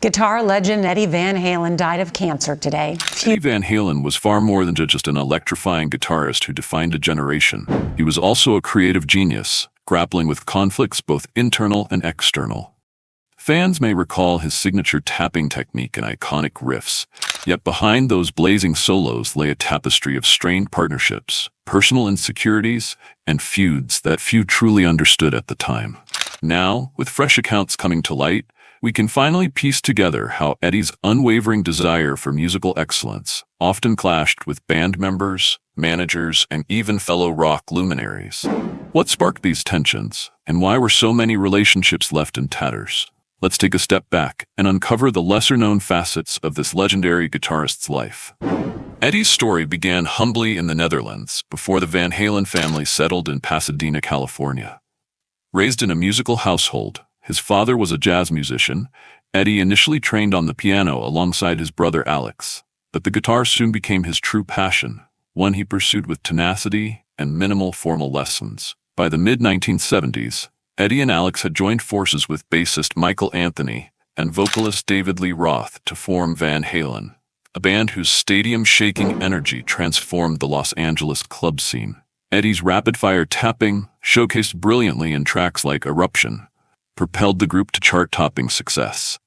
Guitar legend Eddie Van Halen died of cancer today. Eddie Van Halen was far more than just an electrifying guitarist who defined a generation. He was also a creative genius, grappling with conflicts both internal and external. Fans may recall his signature tapping technique and iconic riffs, yet behind those blazing solos lay a tapestry of strained partnerships, personal insecurities, and feuds that few truly understood at the time. Now, with fresh accounts coming to light, we can finally piece together how Eddie's unwavering desire for musical excellence often clashed with band members, managers, and even fellow rock luminaries. What sparked these tensions, and why were so many relationships left in tatters? Let's take a step back and uncover the lesser-known facets of this legendary guitarist's life. Eddie's story began humbly in the Netherlands before the Van Halen family settled in Pasadena, California. Raised in a musical household, his father was a jazz musician. Eddie initially trained on the piano alongside his brother Alex, but the guitar soon became his true passion, one he pursued with tenacity and minimal formal lessons. By the mid-1970s, Eddie and Alex had joined forces with bassist Michael Anthony and vocalist David Lee Roth to form Van Halen, a band whose stadium-shaking energy transformed the Los Angeles club scene. Eddie's rapid-fire tapping, showcased brilliantly in tracks like Eruption, propelled the group to chart-topping success.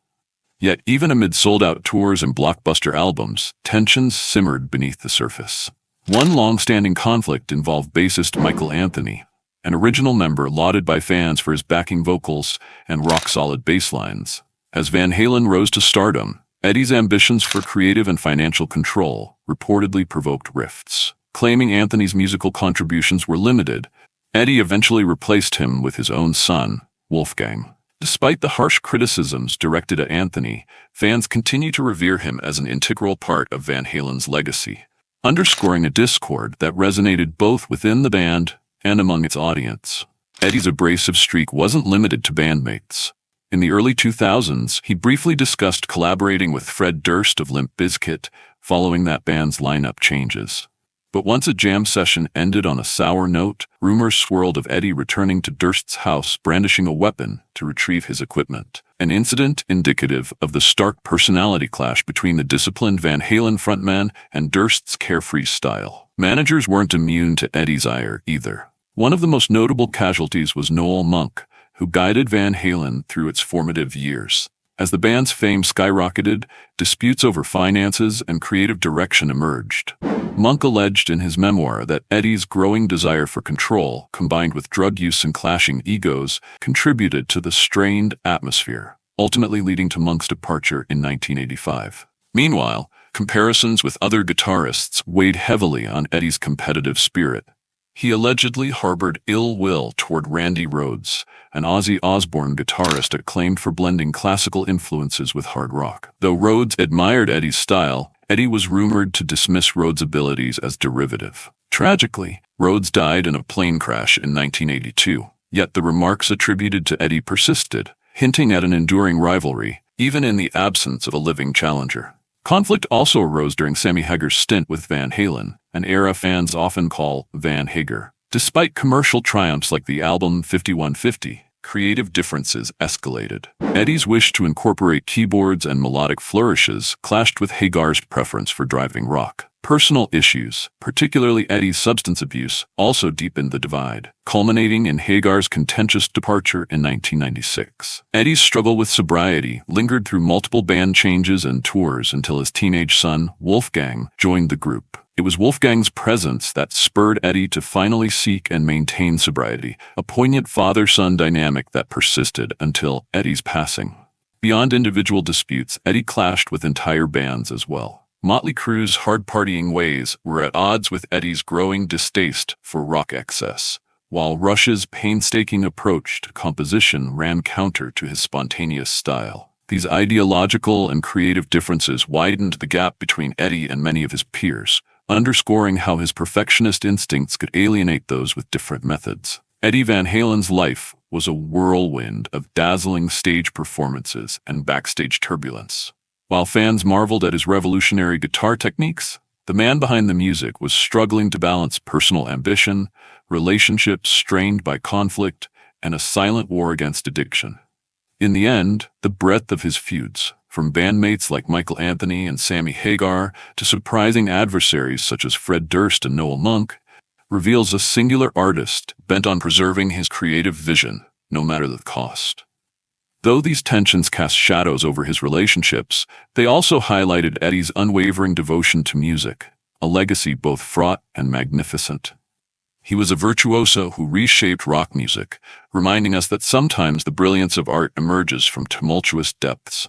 Yet even amid sold-out tours and blockbuster albums, tensions simmered beneath the surface. One long-standing conflict involved bassist Michael Anthony, an original member lauded by fans for his backing vocals and rock-solid bass lines. As Van Halen rose to stardom, Eddie's ambitions for creative and financial control reportedly provoked rifts. Claiming Anthony's musical contributions were limited, Eddie eventually replaced him with his own son, Wolfgang. Despite the harsh criticisms directed at Anthony, fans continue to revere him as an integral part of Van Halen's legacy, underscoring a discord that resonated both within the band and among its audience. Eddie's abrasive streak wasn't limited to bandmates. In the early 2000s, he briefly discussed collaborating with Fred Durst of Limp Bizkit following that band's lineup changes. But once a jam session ended on a sour note, rumors swirled of Eddie returning to Durst's house brandishing a weapon to retrieve his equipment, an incident indicative of the stark personality clash between the disciplined Van Halen frontman and Durst's carefree style. Managers weren't immune to Eddie's ire either. One of the most notable casualties was Noel Monk, who guided Van Halen through its formative years. As the band's fame skyrocketed, disputes over finances and creative direction emerged. Monk alleged in his memoir that Eddie's growing desire for control, combined with drug use and clashing egos, contributed to the strained atmosphere, ultimately leading to Monk's departure in 1985. Meanwhile, comparisons with other guitarists weighed heavily on Eddie's competitive spirit. He allegedly harbored ill will toward Randy Rhoads, an Ozzy Osbourne guitarist acclaimed for blending classical influences with hard rock. Though Rhoads admired Eddie's style, Eddie was rumored to dismiss Rhoads' abilities as derivative. Tragically, Rhoads died in a plane crash in 1982, yet the remarks attributed to Eddie persisted, hinting at an enduring rivalry, even in the absence of a living challenger. Conflict also arose during Sammy Hagar's stint with Van Halen, an era fans often call Van Hagar. Despite commercial triumphs like the album 5150, creative differences escalated. Eddie's wish to incorporate keyboards and melodic flourishes clashed with Hagar's preference for driving rock. Personal issues, particularly Eddie's substance abuse, also deepened the divide, culminating in Hagar's contentious departure in 1996. Eddie's struggle with sobriety lingered through multiple band changes and tours until his teenage son, Wolfgang, joined the group. It was Wolfgang's presence that spurred Eddie to finally seek and maintain sobriety, a poignant father-son dynamic that persisted until Eddie's passing. Beyond individual disputes, Eddie clashed with entire bands as well. Motley Crue's hard-partying ways were at odds with Eddie's growing distaste for rock excess, while Rush's painstaking approach to composition ran counter to his spontaneous style. These ideological and creative differences widened the gap between Eddie and many of his peers, underscoring how his perfectionist instincts could alienate those with different methods. Eddie Van Halen's life was a whirlwind of dazzling stage performances and backstage turbulence. While fans marveled at his revolutionary guitar techniques, the man behind the music was struggling to balance personal ambition, relationships strained by conflict, and a silent war against addiction. In the end, the breadth of his feuds, From bandmates like Michael Anthony and Sammy Hagar to surprising adversaries such as Fred Durst and Noel Monk, reveals a singular artist bent on preserving his creative vision, no matter the cost. Though these tensions cast shadows over his relationships, they also highlighted Eddie's unwavering devotion to music, a legacy both fraught and magnificent. He was a virtuoso who reshaped rock music, reminding us that sometimes the brilliance of art emerges from tumultuous depths.